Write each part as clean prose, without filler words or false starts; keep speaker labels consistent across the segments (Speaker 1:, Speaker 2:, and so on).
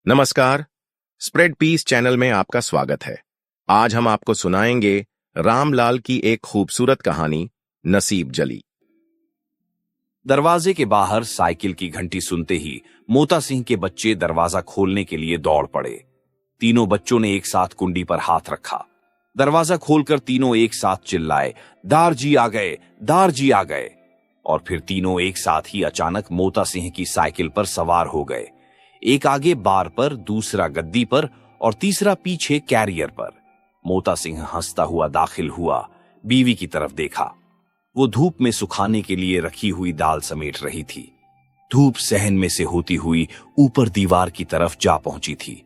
Speaker 1: नमस्कार, spread piece channel में आपका स्वागत है। आज हम आपको सुनाएंगे रामलाल की एक खूबसूरत कहानी, नसीब जली।
Speaker 2: दरवाजे के बाहर साइकिल की घंटी सुनते ही मोता सिंह के बच्चे दरवाजा खोलने के लिए दौड़ पड़े। तीनों बच्चों ने एक साथ कुंडी पर हाथ रखा। दरवाजा खोलकर तीनों एक साथ चिल्लाए, दारजी आ गए, दारजी आ गए। और फिर तीनों एक साथ ही अचानक मोता सिंह की साइकिल पर सवार हो गए। एक आगे बार पर, दूसरा गद्दी पर और तीसरा पीछे कैरियर पर। मोता सिंह हंसता हुआ दाखिल हुआ, बीवी की तरफ देखा। वो धूप में सुखाने के लिए रखी हुई दाल समेट रही थी। धूप सहन में से होती हुई ऊपर दीवार की तरफ जा पहुंची थी।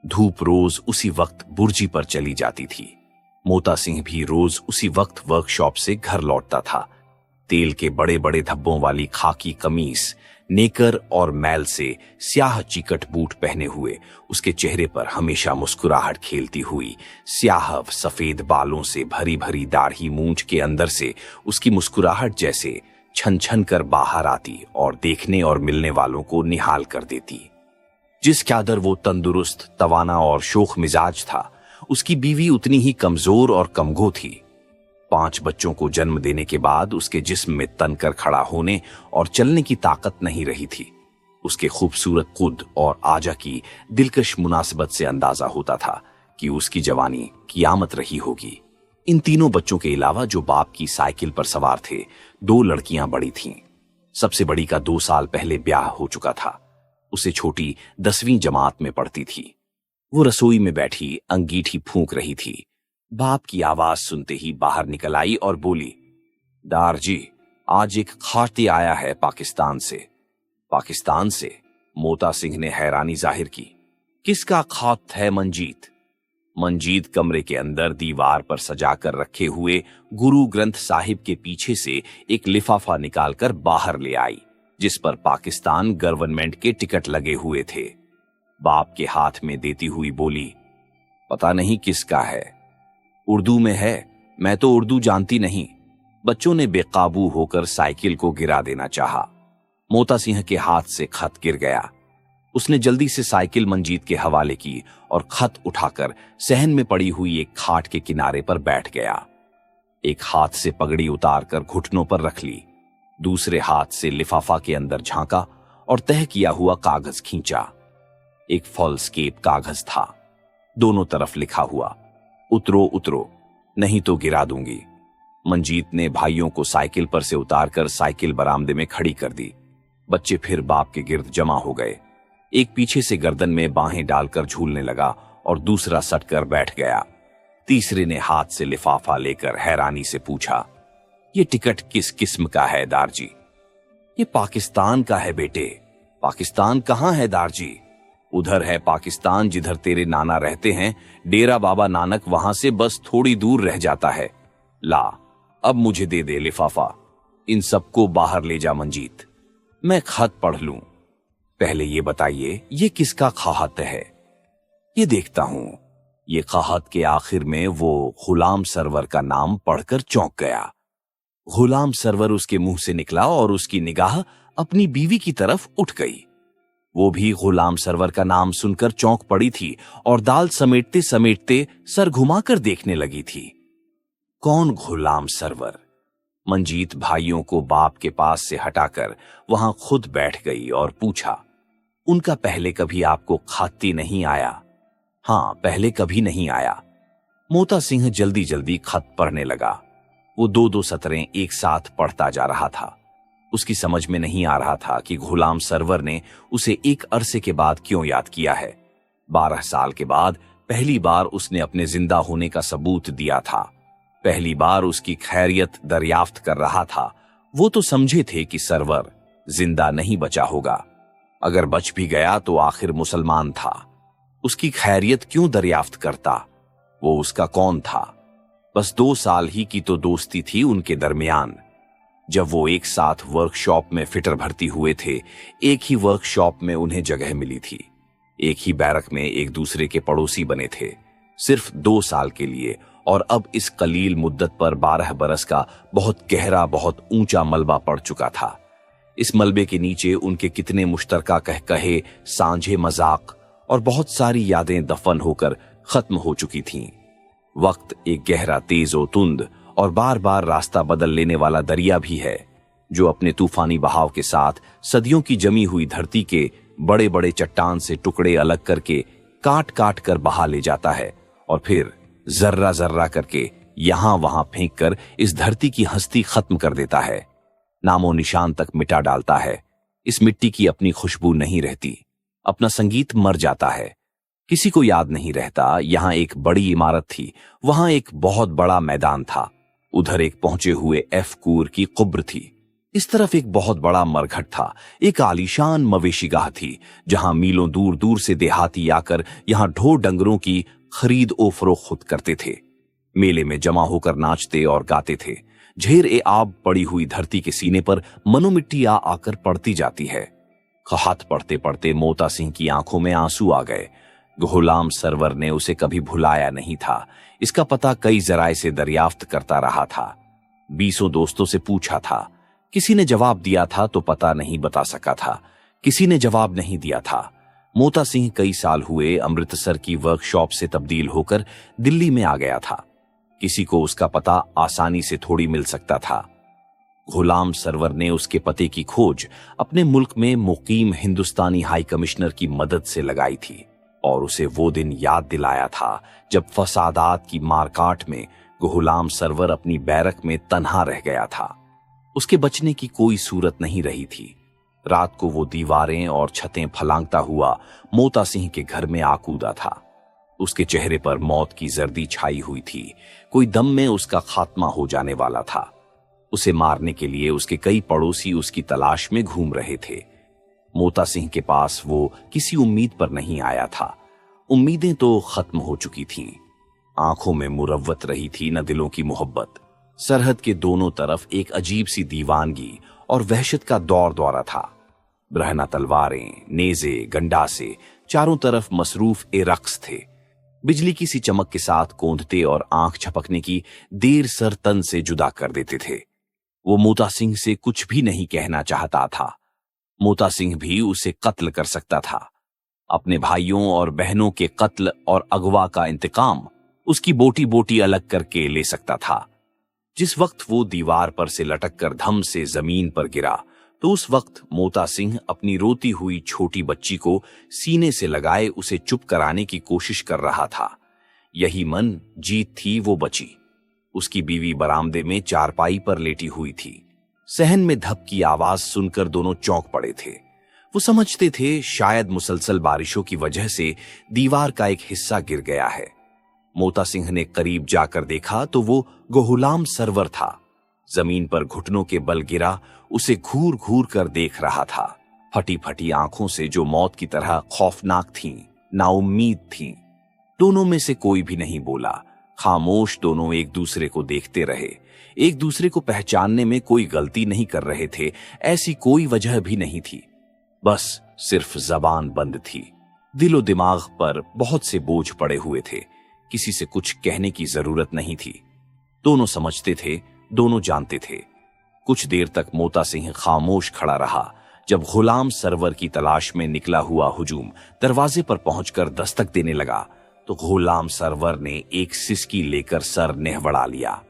Speaker 2: धूप रोज उसी वक्त बुर्जी पर चली जाती थी। मोता सिंह भी रोज उसी वक्त वर्कशॉप से घर लौटता था। तेल के बड़े बड़े धब्बों वाली खाकी कमीज, नेकर और मैल से स्याह चिकट बूट पहने हुए उसके चेहरे पर हमेशा मुस्कुराहट खेलती हुई, स्याह सफेद बालों से भरी भरी दाढ़ी मूंछ के अंदर से उसकी मुस्कुराहट जैसे छन छन कर बाहर आती और देखने और मिलने वालों को निहाल कर देती। जिस चादर वो तंदुरुस्त, तवाना और शोख मिजाज था, उसकी बीवी उतनी ही कमजोर और कमगो थी। 5 बच्चों को जन्म देने के बाद उसके जिस्म में तनकर खड़ा होने और चलने की ताकत नहीं रही थी। उसके खूबसूरत कुद और आजा की दिलकश मुनासिबत से अंदाजा होता था कि उसकी जवानी कियामत रही होगी। इन तीनों बच्चों के अलावा जो बाप की साइकिल पर सवार थे, 2 लड़कियां बड़ी थीं। सबसे बड़ी का 2 साल पहले ब्याह हो चुका था। उसे छोटी 10वीं जमात में पढ़ती थी। वो रसोई में बैठी अंगीठी फूंक रही थी। बाप की आवाज सुनते ही बाहर निकल आई और बोली, दारजी, आज एक खाती आया है पाकिस्तान से। पाकिस्तान से? मोता सिंह ने हैरानी जाहिर की। किसका खात है मंजीत? मंजीत कमरे के अंदर दीवार पर सजाकर रखे हुए गुरु ग्रंथ साहिब के पीछे से एक लिफाफा निकालकर बाहर ले आई, जिस पर पाकिस्तान गवर्नमेंट के टिकट लगे हुए थे। बाप के हाथ में देती हुई बोली, पता नहीं किसका है, उर्दू में है, मैं तो उर्दू जानती नहीं। बच्चों ने बेकाबू होकर साइकिल को गिरा देना चाहा। मोता सिंह के हाथ से खत गिर गया। उसने जल्दी से साइकिल मंजीत के हवाले की और खत उठाकर सहन में पड़ी हुई एक खाट के किनारे पर बैठ गया। एक हाथ से पगड़ी उतारकर घुटनों पर रख ली, दूसरे हाथ से लिफाफा के अंदर झांका और तह किया हुआ कागज खींचा। एक फॉलस्केप कागज था, दोनों तरफ लिखा हुआ, उतरो उतरो, नहीं तो गिरा दूंगी। मंजीत ने भाइयों को साइकिल पर से उतारकर साइकिल बरामदे में खड़ी कर दी। बच्चे फिर बाप के गिर्द जमा हो गए। एक पीछे से गर्दन में बाहें डालकर झूलने लगा और दूसरा सटकर बैठ गया। तीसरे ने हाथ से लिफाफा लेकर हैरानी से पूछा, ये टिकट किस किस्म का है दारजी? ये पाकिस्तान का है बेटे। पाकिस्तान कहाँ है दारजी? उधर है पाकिस्तान जिधर तेरे नाना रहते हैं। डेरा बाबा नानक वहां से बस थोड़ी दूर रह जाता है। ला, अब मुझे दे दे लिफाफा। इन सबको बाहर ले जा मंजीत, मैं खत पढ़ लूं। पहले ये बताइए, ये किसका खाहत है? ये देखता हूं। ये खाहत के आखिर में वो गुलाम सरवर का नाम पढ़कर चौंक गया। गुलाम सरवर उसके मुंह से निकला और उसकी निगाह अपनी बीवी की तरफ उठ गई। वो भी गुलाम सरवर का नाम सुनकर चौंक पड़ी थी और दाल समेटते समेटते सर घुमाकर देखने लगी थी। कौन गुलाम सरवर? मंजीत भाइयों को बाप के पास से हटाकर वहां खुद बैठ गई और पूछा, उनका पहले कभी आपको खाती नहीं आया? हां, पहले कभी नहीं आया। मोता सिंह जल्दी जल्दी खत पढ़ने लगा। वो 2-2 सतरें एक साथ पढ़ता जा रहा था। उसकी समझ में नहीं आ रहा था कि गुलाम सरवर ने उसे एक अरसे के बाद क्यों याद किया है। 12 साल के बाद पहली बार उसने अपने जिंदा होने का सबूत दिया था। पहली बार उसकी खैरियत दरियाफ्त कर रहा था। वो तो समझे थे कि सरवर जिंदा नहीं बचा होगा। अगर बच भी गया तो आखिर मुसलमान था। उसकी खैरियत क्यों दरियाफ्त करता? वो उसका कौन था? बस 2 साल ही की तो दोस्ती थी उनके दरमियान। जब वो एक साथ वर्कशॉप में फिटर भर्ती हुए थे, एक ही वर्कशॉप में उन्हें जगह मिली थी। एक ही बैरक में एक दूसरे के पड़ोसी बने थे, सिर्फ 2 साल के लिए। और अब इस कलील मुद्दत पर 12 बरस का बहुत गहरा, बहुत ऊंचा मलबा पड़ चुका था। इस मलबे के नीचे उनके कितने मुश्तरका कहे, सांझे मजाक और बहुत सारी यादें दफन होकर खत्म हो चुकी थीं। वक्त एक गहरा, तेज और तुंद और बार बार रास्ता बदल लेने वाला दरिया भी है, जो अपने तूफानी बहाव के साथ सदियों की जमी हुई धरती के बड़े बड़े चट्टान से टुकड़े अलग करके काट काट कर बहा ले जाता है और फिर जर्रा जर्रा करके यहां वहां फेंक कर इस धरती की हस्ती खत्म कर देता है, नामो निशान तक मिटा डालता है। इस मिट्टी की अपनी खुशबू नहीं रहती, अपना संगीत मर जाता है, किसी को याद नहीं रहता। यहां एक बड़ी इमारत थी, वहां एक बहुत बड़ा मैदान था, उधर एक पहुंचे हुए कूर की कुब्र थी, इस तरफ एक बहुत बड़ा मरघट था, एक आलीशान मवेशीगाह थी, जहां मीलों दूर दूर से देहाती आकर यहां ढोर डंगरों की खरीद ओ फरोख्त करते थे, मेले में जमा होकर नाचते और गाते थे। झेर ए आब पड़ी हुई धरती के सीने पर मनोमिट्टी आकर पड़ती जाती है। हाथ पढ़ते पढ़ते मोता सिंह की आंखों में आंसू आ गए। गुलाम सरवर ने उसे कभी भुलाया नहीं था, इसका पता कई जराए से दरियाफ्त करता रहा था। 20 दोस्तों से पूछा था, किसी ने जवाब दिया था तो पता नहीं बता सका था, किसी ने जवाब नहीं दिया था। मोता सिंह कई साल हुए अमृतसर की वर्कशॉप से तब्दील होकर दिल्ली में आ गया था, किसी को उसका पता आसानी से थोड़ी मिल सकता था। गुलाम सरवर ने उसके पते की खोज अपने मुल्क में मुकीम हिंदुस्तानी हाई कमिश्नर की मदद से लगाई थी और उसे वो दिन याद दिलाया था जब फसादात की मारकाट में गुलाम सरवर अपनी बैरक में तन्हा रह गया था। उसके बचने की कोई सूरत नहीं रही थी। रात को वो दीवारें और छतें फलांगता हुआ मोता सिंह के घर में आ कूदा था। उसके चेहरे पर मौत की जर्दी छाई हुई थी, कोई दम में उसका खात्मा हो जाने वाला था। उसे मारने के लिए उसके कई पड़ोसी उसकी तलाश में घूम रहे थे। मोता सिंह के पास वो किसी उम्मीद पर नहीं आया था, उम्मीदें तो खत्म हो चुकी थीं। आंखों में मुरव्वत रही थी न दिलों की मोहब्बत। सरहद के दोनों तरफ एक अजीब सी दीवानगी और वहशत का दौर दौरा था। ब्रहना तलवारें, नेज़े, गंडासे चारों तरफ मसरूफ ए रक्स थे। बिजली की सी चमक के साथ कौंधते और आंख झपकने की देर सर तन से जुदा कर देते थे। वो मोता सिंह से कुछ भी नहीं कहना चाहता था। मोता सिंह भी उसे कत्ल कर सकता था। अपने भाइयों और बहनों के कत्ल और अगवा का इंतकाम उसकी बोटी बोटी अलग करके ले सकता था। जिस वक्त वो दीवार पर से लटक कर धम से जमीन पर गिरा, तो उस वक्त मोता सिंह अपनी रोती हुई छोटी बच्ची को सीने से लगाए उसे चुप कराने की कोशिश कर रहा था। यही मन जीत थी, वो बची। उसकी बीवी बरामदे में चारपाई पर लेटी हुई थी। सहन में धप की आवाज सुनकर दोनों चौंक पड़े थे। वो समझते थे शायद मुसलसल बारिशों की वजह से दीवार का एक हिस्सा गिर गया है। मोता सिंह ने करीब जाकर देखा तो वो गुलाम सरवर था। जमीन पर घुटनों के बल गिरा, उसे घूर घूर कर देख रहा था। फटी फटी आंखों से जो मौत की तरह खौफनाक थीं, नाउम्मीद थीं। दोनों में से कोई भी नहीं बोला। खामोश दोनों एक दूसरे को देखते रहे। एक दूसरे को पहचानने में कोई गलती नहीं कर रहे थे, ऐसी कोई वजह भी नहीं थी। बस सिर्फ जबान बंद थी। दिलो दिमाग पर बहुत से बोझ पड़े हुए थे। किसी से कुछ कहने की जरूरत नहीं थी। दोनों समझते थे, दोनों जानते थे। कुछ देर तक मोता सिंह खामोश खड़ा रहा। जब गुलाम सरवर की तलाश में निकला हुआ हुजूम दरवाजे पर पहुंचकर दस्तक देने लगा, तो गुलाम सरवर ने एक सिसकी लेकर सर नेहवड़ा लिया।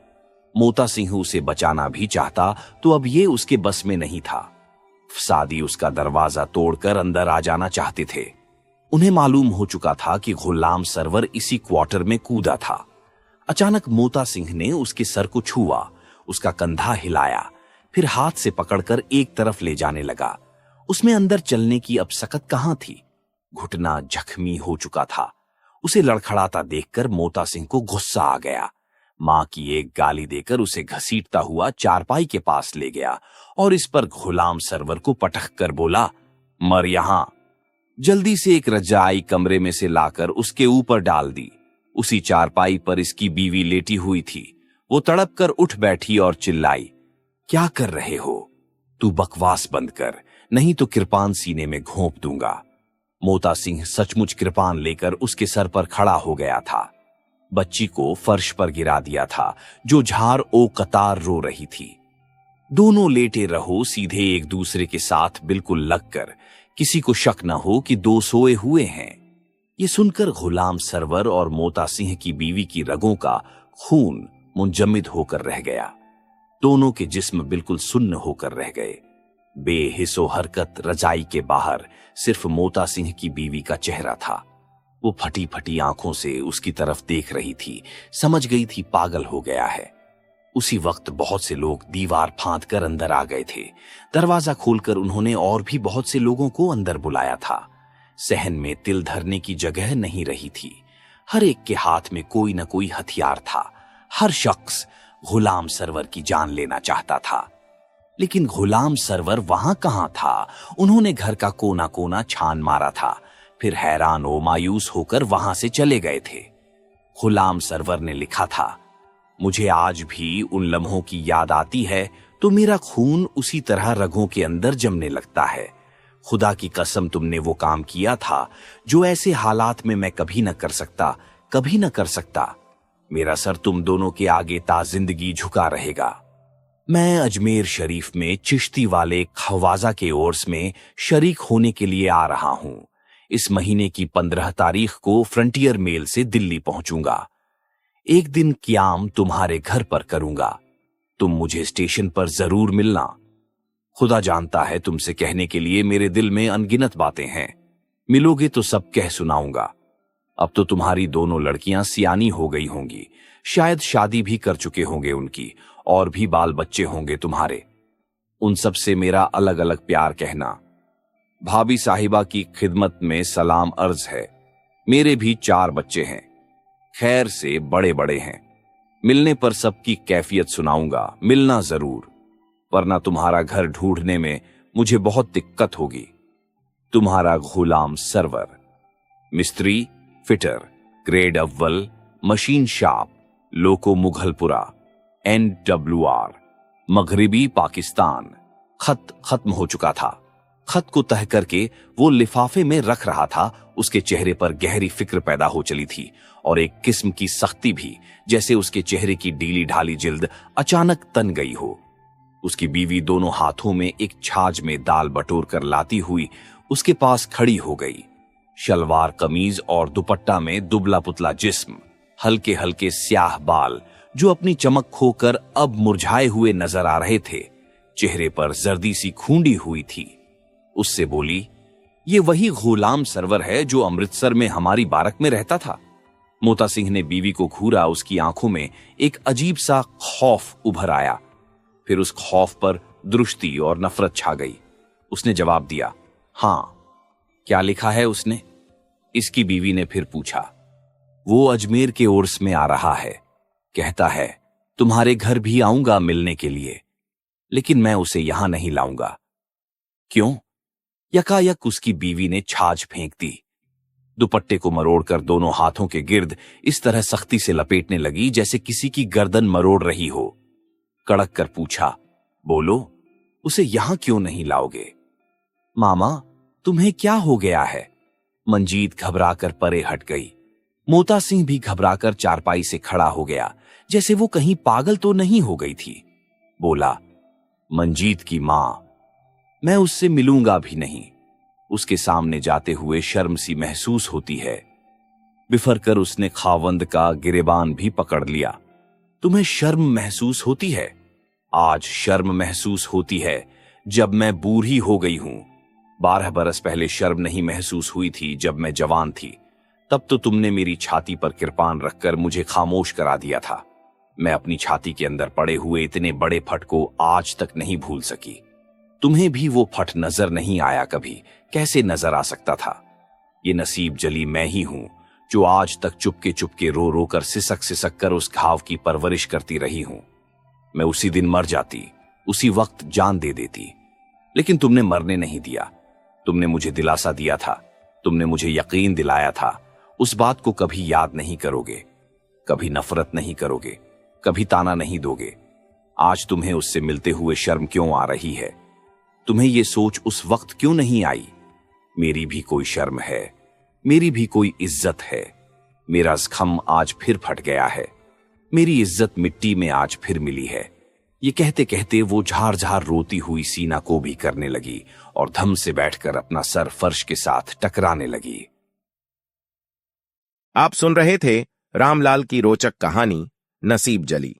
Speaker 2: मोता सिंह उसे बचाना भी चाहता तो अब ये उसके बस में नहीं था। फसादी उसका दरवाजा तोड़कर अंदर आ जाना चाहते थे। उन्हें मालूम हो चुका था कि गुलाम सरवर इसी क्वार्टर में कूदा था। अचानक मोता सिंह ने उसके सर को छुआ, उसका कंधा हिलाया, फिर हाथ से पकड़कर एक तरफ ले जाने लगा। उसमें अंदर चलने की अब सकत कहां थी। घुटना जख्मी हो चुका था। उसे लड़खड़ाता देखकर मोता सिंह को गुस्सा आ गया। मां की एक गाली देकर उसे घसीटता हुआ चारपाई के पास ले गया और इस पर गुलाम सरवर को पटक कर बोला, मर यहां। जल्दी से एक रजाई कमरे में से लाकर उसके ऊपर डाल दी। उसी चारपाई पर इसकी बीवी लेटी हुई थी। वो तड़प कर उठ बैठी और चिल्लाई, क्या कर रहे हो? तू बकवास बंद कर, नहीं तो कृपान सीने में घोंप दूंगा। मोता सिंह सचमुच कृपान लेकर उसके सर पर खड़ा हो गया था। बच्ची को फर्श पर गिरा दिया था, जो झार ओ कतार रो रही थी। दोनों लेटे रहो सीधे एक दूसरे के साथ बिल्कुल लगकर, किसी को शक न हो कि दो सोए हुए हैं। ये सुनकर गुलाम सरवर और मोता सिंह की बीवी की रगों का खून मुंजमद होकर रह गया। दोनों के जिस्म बिल्कुल सुन्न होकर रह गए। बेहिसो हरकत रजाई के बाहर सिर्फ मोता सिंह की बीवी का चेहरा था। वो फटी फटी आंखों से उसकी तरफ देख रही थी, समझ गई थी पागल हो गया है। उसी वक्त बहुत से लोग दीवार फांद कर अंदर आ गए थे। दरवाजा खोलकर उन्होंने और भी बहुत से लोगों को अंदर बुलाया था। सहन में तिल धरने की जगह नहीं रही थी। हर एक के हाथ में कोई न कोई हथियार था। हर शख्स गुलाम सरवर की जान लेना चाहता था। लेकिन गुलाम सरवर वहां कहां था? उन्होंने घर का कोना कोना छान मारा था, फिर हैरान और मायूस होकर वहां से चले गए थे। गुलाम सरवर ने लिखा था, मुझे आज भी उन लम्हों की याद आती है तो मेरा खून उसी तरह रगों के अंदर जमने लगता है। खुदा की कसम तुमने वो काम किया था जो ऐसे हालात में मैं कभी न कर सकता, कभी न कर सकता। मेरा सर तुम दोनों के आगे ताजिंदगी झुका रहेगा। मैं अजमेर शरीफ में चिश्ती वाले खवाजा के उर्स में शरीक होने के लिए आ रहा हूं। इस महीने की 15 तारीख को फ्रंटियर मेल से दिल्ली पहुंचूंगा। एक दिन क्याम तुम्हारे घर पर करूंगा। तुम मुझे स्टेशन पर जरूर मिलना। खुदा जानता है तुमसे कहने के लिए मेरे दिल में अनगिनत बातें हैं। मिलोगे तो सब कह सुनाऊंगा। अब तो तुम्हारी दोनों लड़कियां सियानी हो गई होंगी, शायद शादी भी कर चुके होंगे उनकी, और भी बाल बच्चे होंगे तुम्हारे। उन सब से मेरा अलग अलग प्यार कहना। भाभी साहिबा की खिदमत में सलाम अर्ज है। मेरे भी 4 बच्चे हैं, खैर से बड़े बड़े हैं। मिलने पर सबकी कैफियत सुनाऊंगा, मिलना जरूर, वरना तुम्हारा घर ढूंढने में मुझे बहुत दिक्कत होगी। तुम्हारा गुलाम सरवर। मिस्त्री, फिटर, ग्रेड अव्वल, मशीन शॉप, लोको मुघलपुरा, NWR, मगरिबी पाकिस्तान। खत खत्म हो चुका था। खत को तह करके वो लिफाफे में रख रहा था। उसके चेहरे पर गहरी फिक्र पैदा हो चली थी और एक किस्म की सख्ती भी, जैसे उसके चेहरे की ढीली ढाली जिल्द अचानक तन गई हो। उसकी बीवी दोनों हाथों में एक छाछ में दाल बटोर कर लाती हुई उसके पास खड़ी हो गई। शलवार कमीज और दुपट्टा में दुबला पुतला जिस्म, हल्के हल्के स्याह बाल जो अपनी चमक खोकर अब मुरझाए हुए नजर आ रहे थे। चेहरे पर जर्दी सी खूंडी हुई थी। उससे बोली, ये वही गुलाम सरवर है जो अमृतसर में हमारी बारक में रहता था। मोता सिंह ने बीवी को घूरा। उसकी आंखों में एक अजीब सा खौफ उभर आया, फिर उस खौफ पर दृष्टि और नफरत छा गई। उसने जवाब दिया, हां। क्या लिखा है उसने? इसकी बीवी ने फिर पूछा। वो अजमेर के उर्स में आ रहा है। कहता है तुम्हारे घर भी आऊंगा मिलने के लिए, लेकिन मैं उसे यहां नहीं लाऊंगा। क्यों? यकायक उसकी बीवी ने छाछ फेंक दी। दुपट्टे को मरोड़कर दोनों हाथों के गिर्द इस तरह सख्ती से लपेटने लगी जैसे किसी की गर्दन मरोड़ रही हो। कड़क कर पूछा, बोलो, उसे यहां क्यों नहीं लाओगे? मामा, तुम्हें क्या हो गया है? मंजीत घबराकर परे हट गई। मोता सिंह भी घबराकर चारपाई से खड़ा हो गया, जैसे वो कहीं पागल तो नहीं हो गई थी। बोला, मंजीत की मां, मैं उससे मिलूंगा भी नहीं। उसके सामने जाते हुए शर्म सी महसूस होती है। बिफर कर उसने खावंद का गिरेबान भी पकड़ लिया। तुम्हें शर्म महसूस होती है? आज शर्म महसूस होती है जब मैं बूढ़ी हो गई हूं। 12 बरस पहले शर्म नहीं महसूस हुई थी जब मैं जवान थी। तब तो तुमने मेरी छाती पर किरपान रखकर मुझे खामोश करा दिया था। मैं अपनी छाती के अंदर पड़े हुए इतने बड़े फट को आज तक नहीं भूल सकी। तुम्हें भी वो फट नजर नहीं आया कभी? कैसे नजर आ सकता था? ये नसीब जली मैं ही हूं जो आज तक चुपके चुपके रो रो कर सिसक सिसक कर उस घाव की परवरिश करती रही हूं। मैं उसी दिन मर जाती, उसी वक्त जान दे देती, लेकिन तुमने मरने नहीं दिया। तुमने मुझे दिलासा दिया था, तुमने मुझे यकीन दिलाया था। उस बात को कभी याद नहीं करोगे, कभी नफरत नहीं करोगे, कभी ताना नहीं दोगे। आज तुम्हें उससे मिलते हुए शर्म क्यों आ रही है? तुम्हें यह सोच उस वक्त क्यों नहीं आई? मेरी भी कोई शर्म है, मेरी भी कोई इज्जत है। मेरा जख्म आज फिर फट गया है। मेरी इज्जत मिट्टी में आज फिर मिली है। ये कहते कहते वो झार झार रोती हुई सीना को भी करने लगी और धम से बैठकर अपना सर फर्श के साथ टकराने लगी।
Speaker 1: आप सुन रहे थे रामलाल की रोचक कहानी नसीब जली।